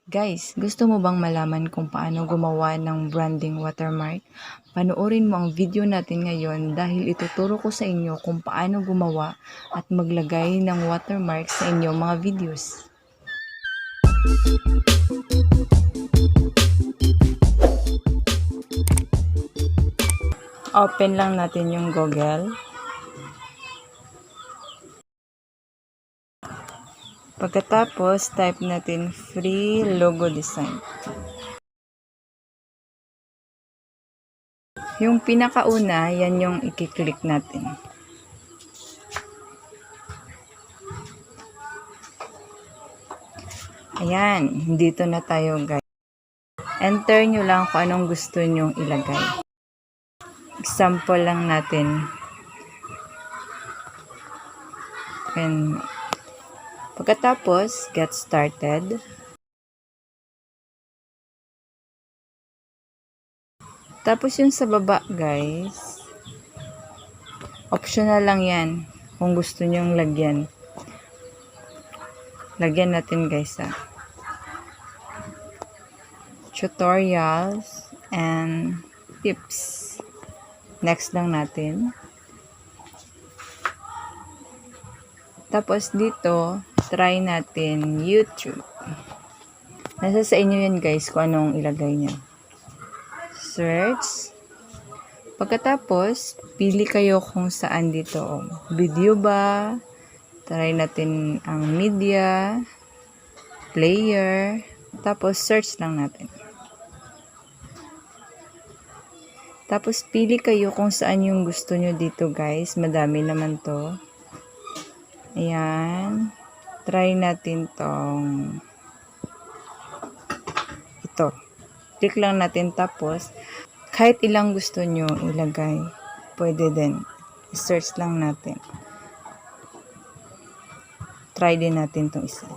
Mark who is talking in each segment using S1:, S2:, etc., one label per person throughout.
S1: Guys, gusto mo bang malaman kung paano gumawa ng branding watermark? Panoorin mo ang video natin ngayon dahil ituturo ko sa inyo kung paano gumawa at maglagay ng watermark sa inyong mga videos. Open lang natin yung Google. Pagkatapos, type natin free logo design. Yung pinakauna, yan yung i-click natin. Ayan, dito na tayo guys. Enter nyo lang kung anong gusto nyong ilagay. Example lang natin. And pagkatapos, get started. Tapos yung sa baba guys, optional lang yan kung gusto nyong lagyan. Lagyan natin guys tutorials and tips. Next lang natin. Tapos dito, try natin YouTube. Nasa sa inyo yan guys kung anong ilagay nyo. Search. Pagkatapos, pili kayo kung saan dito. Video ba? Try natin ang media, player, tapos search lang natin. Tapos pili kayo kung saan yung gusto nyo dito guys. Madami naman to. Ayan. Try natin tong ito. Click lang natin tapos kahit ilang gusto nyo ilagay. Pwede din. Search lang natin. Try din natin tong isa.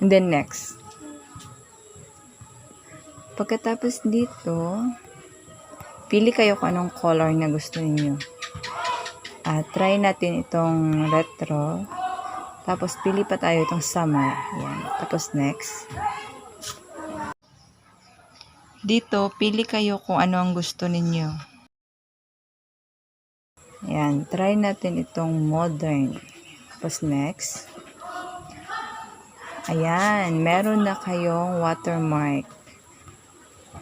S1: And then next. Pagkatapos dito, pili kayo kung anong color na gusto niyo. Try natin itong retro. Tapos pili pa tayo itong summer. Ayan. Tapos next. Dito, pili kayo kung ano ang gusto ninyo. Ayan. Try natin itong modern. Tapos next. Ayan. Meron na kayong watermark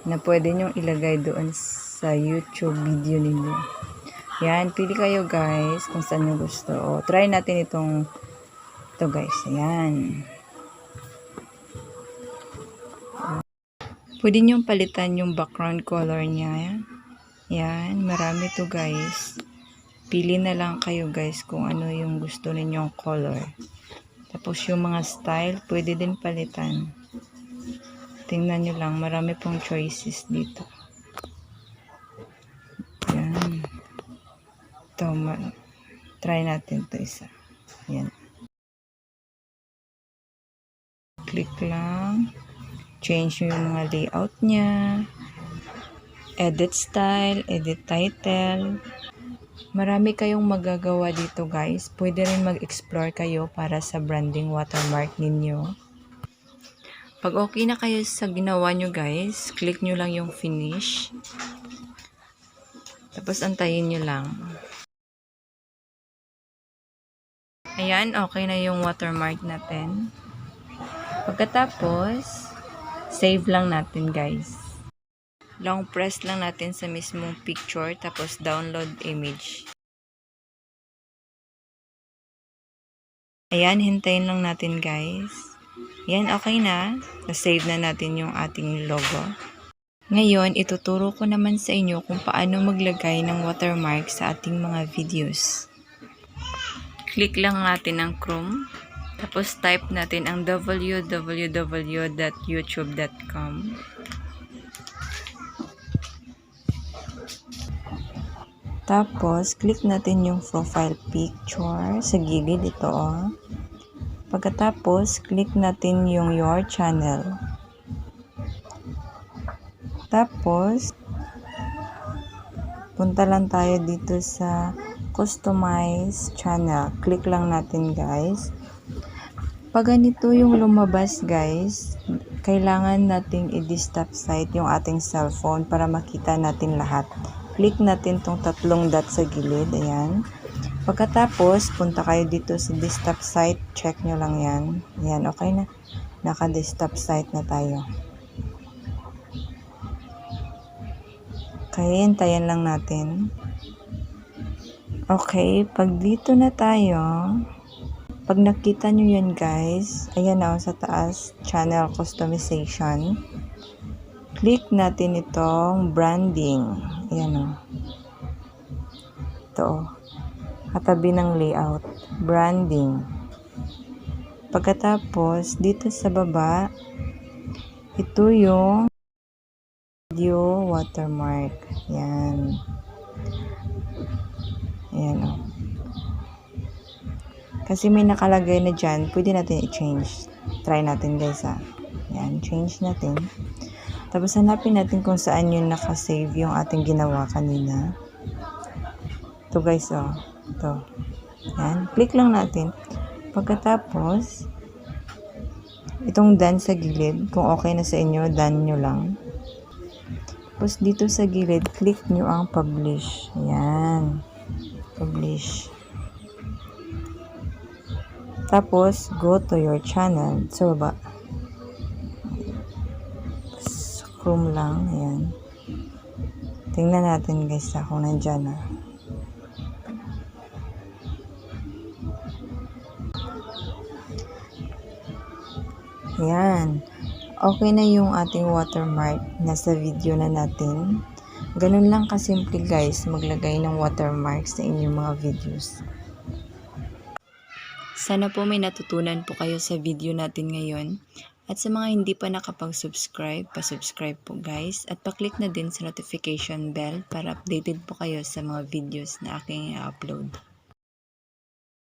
S1: na pwede nyong ilagay doon sa YouTube video ninyo. Yan, pili kayo guys kung saan nyo gusto. Try natin ito guys. Ayan. Pwede nyong palitan yung background color niya. Yan, marami to guys. Pili na lang kayo guys kung ano yung gusto ninyong color. Tapos yung mga style, pwede din palitan. Tingnan nyo lang, marami pong choices dito. Yan. Ito, try natin ito isa. Yan. Click lang. Change yung mga layout niya. Edit style, edit title. Marami kayong magagawa dito guys. Pwede rin mag-explore kayo para sa branding watermark ninyo. Pag okay na kayo sa ginawa nyo guys, click nyo lang yung finish. Tapos antayin nyo lang. Ayan, okay na yung watermark natin. Pagkatapos, save lang natin guys. Long press lang natin sa mismong picture, tapos download image. Ayan, hintayin lang natin guys. Yan, okay na. Na-save na natin yung ating logo. Ngayon, ituturo ko naman sa inyo kung paano maglagay ng watermark sa ating mga videos. Click lang natin ang Chrome. Tapos type natin ang www.youtube.com. Tapos, click natin yung profile picture sa gilid ito. Pagkatapos, click natin yung your channel. Tapos, punta lang tayo dito sa customize channel. Click lang natin guys. Pag ganito yung lumabas guys, kailangan nating i-stop sight yung ating cellphone para makita natin lahat. Click natin tong 3 dot sa gilid, ayan. Pagkatapos, punta kayo dito sa stop sight, check nyo lang yan. Ayan, okay na. Naka-stop sight na tayo. Okay, hintayin lang natin. Okay, pag dito na tayo, pag nakita nyo yan guys, ayan na sa taas, channel customization. Click natin itong branding. Ayan o. Ito o. Katabi ng layout. Branding. Pagkatapos, dito sa baba, ito yung video watermark. Ayan. Ayan o. Kasi may nakalagay na dyan, pwede natin i-change. Try natin guys ha. Ayan, change natin. Tapos hanapin natin kung saan yung nakasave yung ating ginawa kanina. Ito guys oh. Ito. Ayan, click lang natin. Pagkatapos, itong done sa gilid, kung okay na sa inyo, done nyo lang. Tapos dito sa gilid, click nyo ang publish. Ayan. Publish. Tapos, go to your channel. So, Chrome lang. Ayan. Tingnan natin guys kung nandyan na. Ayan. Okay na yung ating watermark. Nasa video na natin. Ganun lang kasimple guys, maglagay ng watermark sa inyong mga videos. Sana po may natutunan po kayo sa video natin ngayon. At sa mga hindi pa nakapag-subscribe, pa-subscribe po guys. At pa-click na din sa notification bell para updated po kayo sa mga videos na aking i-upload.